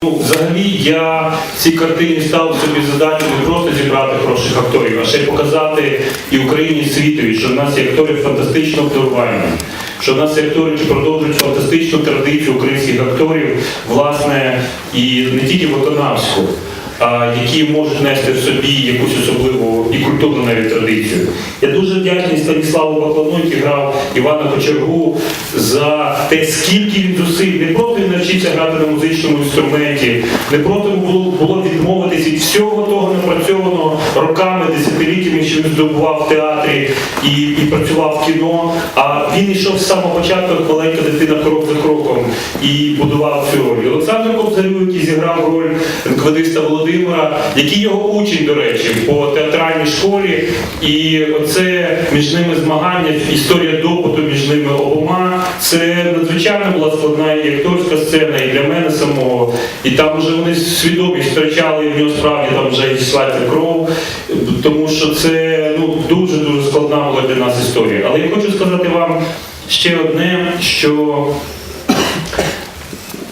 Взагалі я в цій картині став собі задачу не просто зібрати хороших акторів, а ще й показати і Україні, і світові, що в нас є актори фантастично обдаровані, що в нас є актори, які продовжують фантастичну традицію українських акторів, власне, і не тільки виконавську, а які можуть нести в собі якусь особливу і культурну навіть традицію. Я дуже вдячний Станіславу Баклану, який грав Івана Кочергу, за те, скільки він зусиль. Не просто він навчився грати на музичному інструменті, не просто було відмовитись від всього того напрацьованого роками, десятиліттями, що він здобував в театрі і працював в кіно, а він йшов з самого початку, як маленька дитина, крок за кроком, і будував цю роль. Олександр Кобзарю, який зіграв роль енквадиста Володимира, який його учень, до речі, по театральній школі, і оце між ними змагання, історія допиту між ними обома, це надзвичайно була складна і акторська сцена, і для мене самого, і там вже вони свідомість втрачали, і в нього справді там вже і слається кров, тому що це дуже-дуже складна була для нас історія. Але я хочу сказати вам ще одне, що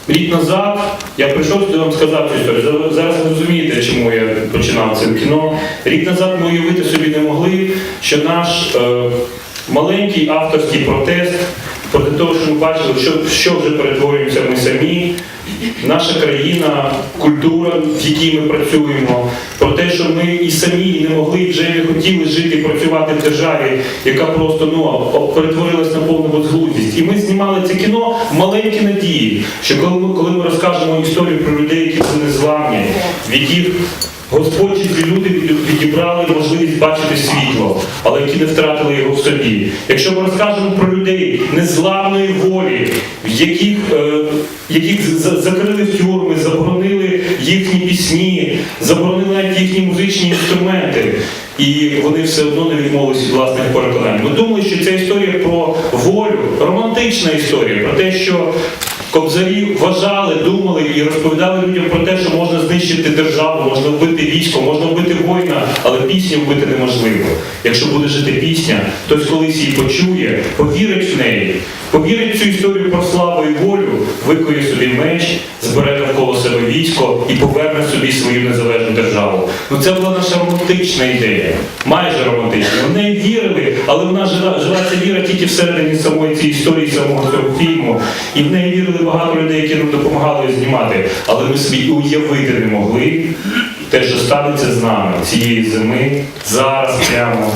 рік назад я прийшов сюди вам сказати цю історію. Зараз ви розумієте, чому я починав це кіно. Рік назад ми уявити собі не могли, що наш маленький авторський протест проти того, що ми бачили, що вже перетворюємося ми самі, наша країна, культура, в якій ми працюємо, про те, що ми і самі не могли, вже не хотіли жити і працювати в державі, яка просто перетворилась на повну безглуздість. І ми знімали це кіно в маленькій надії, що коли ми розкажемо історію про людей, які були незламні, в яких Господь чи ці люди відібрали можливість бачити світло, але які не втратили його в собі. Якщо ми розкажемо про людей незламної волі, яких закрили в тюрми, заборонили їхні пісні, заборонили навіть їхні музичні інструменти, і вони все одно не відмовилися від власних переконань. Ми думали, що ця історія про волю, романтична історія, про те, що Кобзарі вважали, думали і розповідали людям про те, що можна знищити державу, можна вбити військо, можна вбити воїна, але пісню вбити неможливо. Якщо буде жити пісня, хтось колись її почує, повірить в неї, повірить в цю історію про славу і волю, викоє собі меч, збере навколо себе військо і поверне собі свою незалежну державу. Це була наша романтична ідея, майже романтична. В неї вірили, але вона жила ця віра тільки всередині самої цієї історії, самого цього фільму. І в неї вірили багато людей, які нам допомагали знімати, але ми собі уявити не могли те, що станеться з нами цієї зими, зараз, прямо